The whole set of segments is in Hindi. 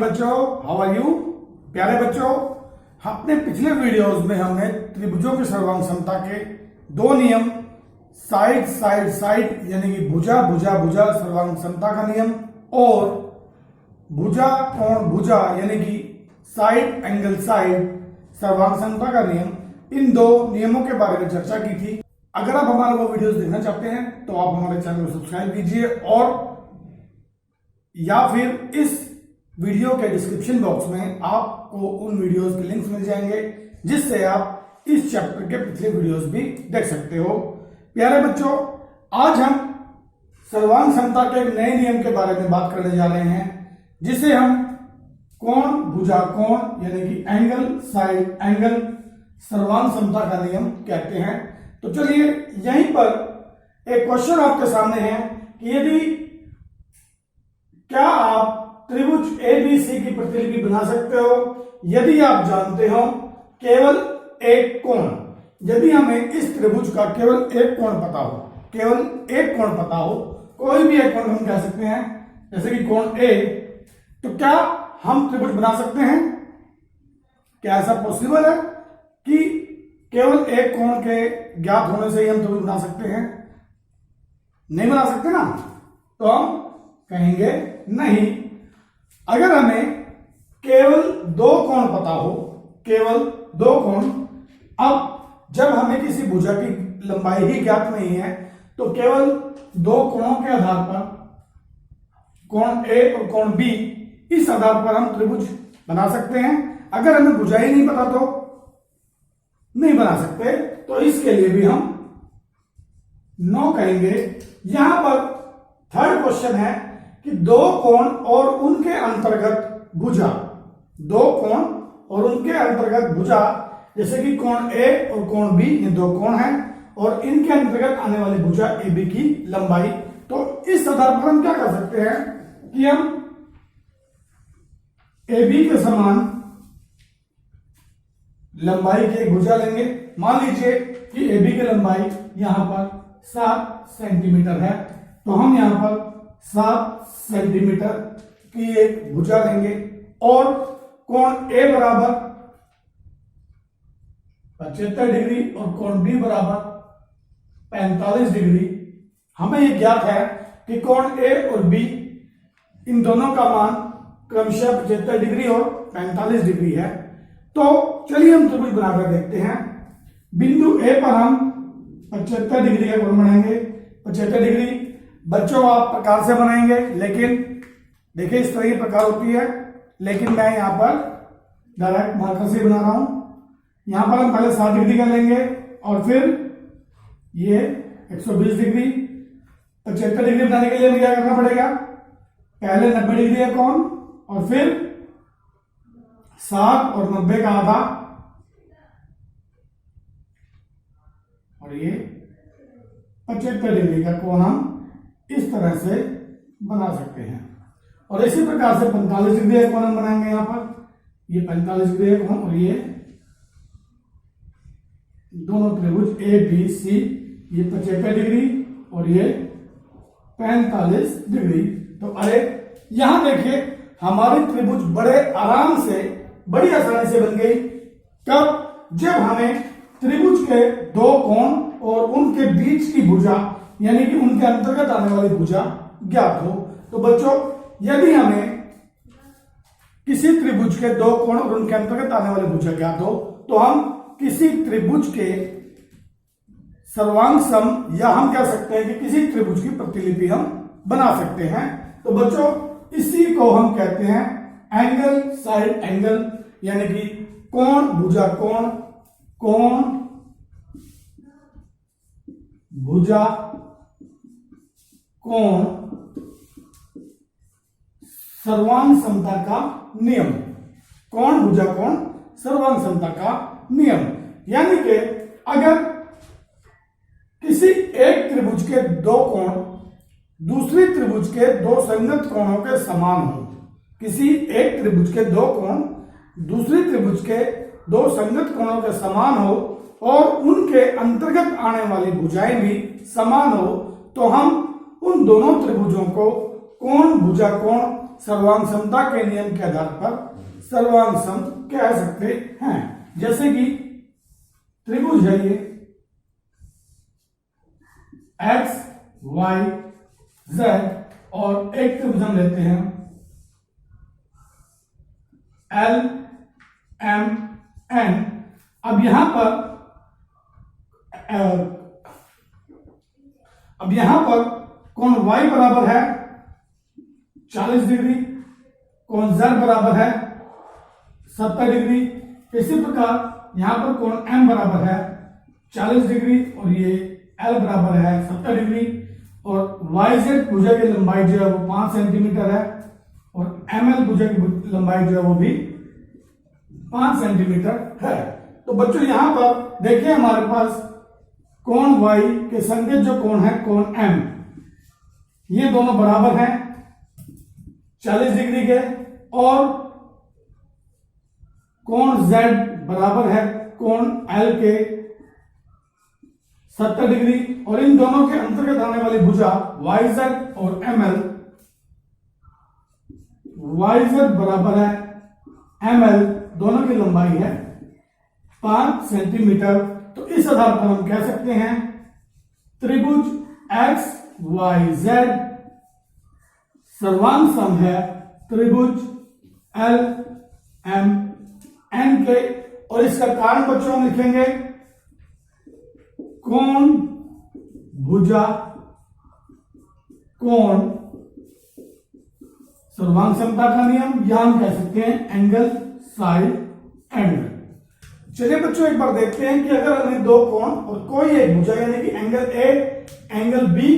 बच्चों, हाउ आर यू? प्यारे बच्चों, अपने पिछले वीडियोस में हमने त्रिभुजों की सर्वांग समता के दो नियम, साइड साइड साइड यानी कि भुजा भुजा भुजा सर्वांग समता का नियम और भुजा कोण भुजा यानी कि साइड एंगल साइड सर्वांग समता का नियम, इन दो नियमों के बारे में चर्चा की थी। अगर आप हमारे वो वीडियोस देखना चाहते हैं तो आप हमारे चैनल को सब्सक्राइब कीजिए और या फिर इस वीडियो के डिस्क्रिप्शन बॉक्स में आपको उन वीडियोस के लिंक्स मिल जाएंगे जिससे आप इस चैप्टर के पिछले वीडियोस भी देख सकते हो। प्यारे बच्चों, आज हम सर्वांग समता के एक नए नियम के बारे में बात करने जा रहे हैं जिसे हम कोण भुजा कोण यानी कि एंगल साइड एंगल सर्वांग समता का नियम कहते हैं। तो चलिए, यहीं पर एक क्वेश्चन आपके सामने है कि यदि क्या आप त्रिभुज एबीसी की प्रतिलिपि बना सकते हो यदि आप जानते हो केवल एक कोण। यदि हमें इस त्रिभुज का केवल एक कोण पता हो, केवल एक कोण पता हो, कोई भी एक कोण हम कह सकते हैं जैसे कि कोण ए, तो क्या हम त्रिभुज बना सकते हैं? क्या ऐसा पॉसिबल है कि केवल एक कोण के ज्ञात होने से ही हम त्रिभुज बना सकते हैं? नहीं बना सकते ना, तो हम कहेंगे नहीं। अगर हमें केवल दो कोण पता हो, केवल दो कोण, अब जब हमें किसी भुजा की लंबाई ही ज्ञात नहीं है तो केवल दो कोणों के आधार पर, कोण ए और कोण बी, इस आधार पर हम त्रिभुज बना सकते हैं। अगर हमें भुजा ही नहीं पता तो नहीं बना सकते, तो इसके लिए भी हम नो कहेंगे। यहां पर थर्ड क्वेश्चन है कि दो कोण और उनके अंतर्गत भुजा, दो कोण और उनके अंतर्गत भुजा, जैसे कि कोण ए और कोण बी, ये दो कोण हैं और इनके अंतर्गत आने वाली भुजा ए बी की लंबाई। तो इस आधार पर हम क्या कर सकते हैं कि हम ए बी के समान लंबाई की एक भुजा लेंगे। मान लीजिए कि ए बी की लंबाई यहां पर 7 सेंटीमीटर है, तो हम यहां पर 7 सेंटीमीटर की एक भुजा लेंगे और कोण ए बराबर 75 डिग्री और कोण बी बराबर 45 डिग्री। हमें यह ज्ञात है कि कोण ए और बी, इन दोनों का मान क्रमशः 75 डिग्री और 45 डिग्री है। तो चलिए हम त्रिभुज बनाकर देखते हैं। बिंदु ए पर हम 75 डिग्री का कोण बनाएंगे। 75 डिग्री बच्चों आप प्रकार से बनाएंगे, लेकिन देखिए इस तरह की प्रकार होती है, लेकिन मैं यहां पर डायरेक्ट मार्कर से बना रहा हूं। यहां पर हम पहले 7 डिग्री का लेंगे और फिर ये 120 डिग्री। 75 डिग्री बनाने के लिए हमें क्या करना पड़ेगा? पहले 90 डिग्री का कोण और फिर 7 और 90 का आधा, और ये 75 डिग्री का कोण हम इस तरह से बना सकते हैं। और इसी प्रकार से 45 डिग्री का कोण हम बनाएंगे। यहां पर ये 45 डिग्री का कोण और ये दोनों त्रिभुज ए बी सी, ये 75 डिग्री और ये 45 डिग्री। तो अरे यहां देखिए हमारी त्रिभुज बड़े आराम से, बड़ी आसानी से बन गई। कब? जब हमें त्रिभुज के दो कोण और उनके बीच की भुजा यानी कि उनके अंतर्गत आने वाली भुजा ज्ञात हो। तो बच्चों, यदि हमें किसी त्रिभुज के दो कोण और उनके अंतर्गत आने वाली भुजा ज्ञात हो तो हम किसी त्रिभुज के सर्वांग सम, या हम कह सकते हैं कि किसी त्रिभुज की प्रतिलिपि हम बना सकते हैं। तो बच्चों, इसी को हम कहते हैं एंगल साइड एंगल यानी कि कोण भुजा कोण, कोण भुजा कोण सर्वांग समता का नियम। कोण भुजा कोण सर्वांग समता का नियम यानी कि अगर किसी एक त्रिभुज के दो कोण दूसरी त्रिभुज के दो संगत कोणों के समान हो, किसी एक त्रिभुज के दो कोण दूसरी त्रिभुज के दो संगत कोणों के समान हो और उनके अंतर्गत आने वाली भुजाएं भी समान हो, तो हम उन दोनों त्रिभुजों को कोण भुजा कोण सर्वांग समता के नियम के आधार पर सर्वांग सम कह सकते हैं। जैसे कि त्रिभुज है ये एक्स वाई जेड और एक त्रिभुज हम लेते हैं एल एम एन। अब यहां पर कोण y बराबर है 40 डिग्री, कोण z बराबर है 70 डिग्री। इसी प्रकार यहां पर कोण m बराबर है 40 डिग्री और ये l बराबर है 70 डिग्री और yz भुजा की लंबाई जो है वो 5 सेंटीमीटर है और ml भुजा की लंबाई जो है वो भी 5 सेंटीमीटर है। तो बच्चों यहां पर देखिए हमारे पास कोण y के संकेत जो कोण है कोण m, ये दोनों बराबर हैं 40 डिग्री के और कोण z बराबर है कोण l के 70 डिग्री और इन दोनों के अंतर्गत आने वाली भुजा yz और ml, yz बराबर है ml, दोनों की लंबाई है 5 सेंटीमीटर। तो इस आधार पर हम कह सकते हैं त्रिभुज एक्स वाई जेड सर्वांग सम है त्रिभुज एल एम एन के। और इसका कारण बच्चों हम लिखेंगे कोण भुजा कोण सर्वांग समता का नियम, या हम कह सकते हैं एंगल साइड एंगल। चलिए बच्चों एक बार देखते हैं कि अगर हमें दो कोण और कोई एक भुजा यानी कि एंगल ए एंगल बी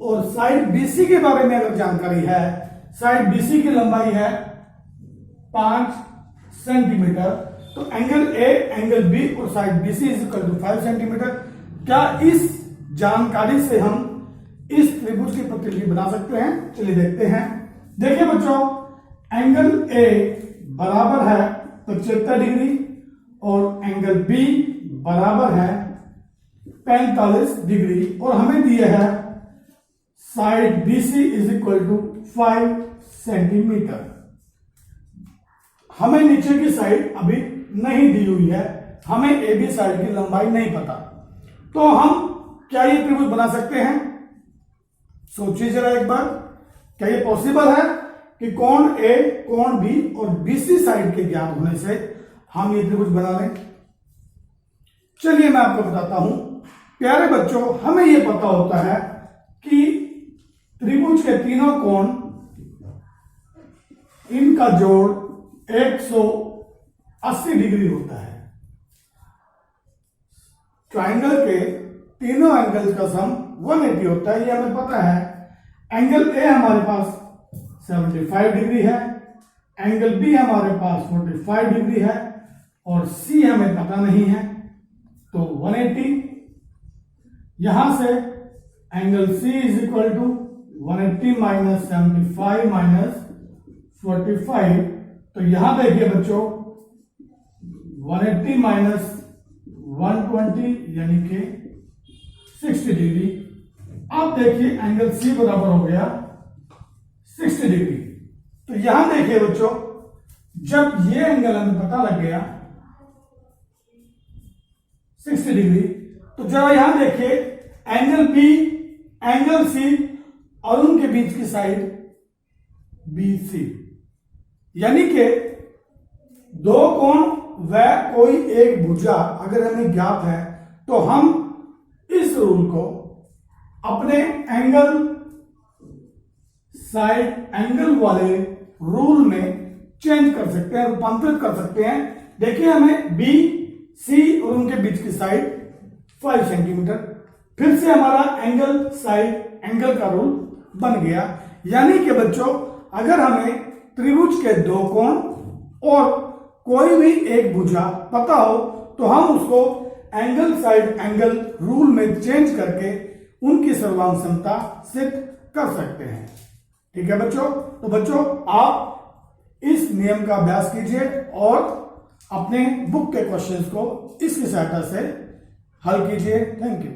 और साइड बीसी के बारे में अगर जानकारी है, साइड बीसी की लंबाई है 5 सेंटीमीटर, तो एंगल ए एंगल बी और side BC is equal to 5 centimetre. क्या इस जानकारी से हम इस त्रिभुज की प्रतिलिपि बना सकते हैं? चलिए देखते हैं। देखिए बच्चों एंगल ए बराबर है 75 डिग्री और एंगल बी बराबर है 45 डिग्री और हमें दिए है side BC is equal to 5 centimetre. हमें नीचे की साइड अभी नहीं दी हुई है, हमें ए बी साइड की लंबाई नहीं पता, तो हम क्या ये त्रिभुज बना सकते हैं? सोचिए जरा एक बार, क्या ये पॉसिबल है कि कोण ए कोण बी और बीसी साइड के ज्ञात होने से हम ये त्रिभुज बना लें? चलिए मैं आपको बताता हूं। प्यारे बच्चों हमें ये पता होता है कि त्रिभुज के तीनों कोण इनका जोड़ 180 डिग्री होता है। ट्राइंगल के तीनों एंगल्स का सम 180 होता है, ये हमें पता है। एंगल ए हमारे पास 75 डिग्री है, एंगल बी हमारे पास 45 डिग्री है और सी हमें पता नहीं है, तो 180। यहां से angle C is equal to 180 minus 75 minus 45। तो यहां देखिए बच्चों 180 माइनस 120 यानी कि 60 डिग्री। अब देखिए एंगल सी बराबर हो गया 60 डिग्री। तो यहां देखिए बच्चों जब ये एंगल हमें पता लग गया 60 डिग्री, तो जरा यहां देखिए एंगल बी एंगल सी और उनके बीच की साइड बी सी, यानी कि दो कोण व कोई एक भुजा अगर हमें ज्ञात है तो हम इस रूल को अपने एंगल साइड एंगल वाले रूल में चेंज कर सकते हैं, रूपांतरित कर सकते हैं। देखिए हमें बी सी और उनके बीच की साइड 5 सेंटीमीटर, फिर से हमारा एंगल साइड एंगल का रूल बन गया। यानी कि बच्चों अगर हमें त्रिभुज के दो कोण और कोई भी एक भुजा पता हो तो हम उसको एंगल साइड एंगल रूल में चेंज करके उनकी सर्वांग समता सिद्ध कर सकते हैं। ठीक है बच्चों, तो बच्चों आप इस नियम का अभ्यास कीजिए और अपने बुक के क्वेश्चंस को इसकी सहायता से हल कीजिए। Thank you.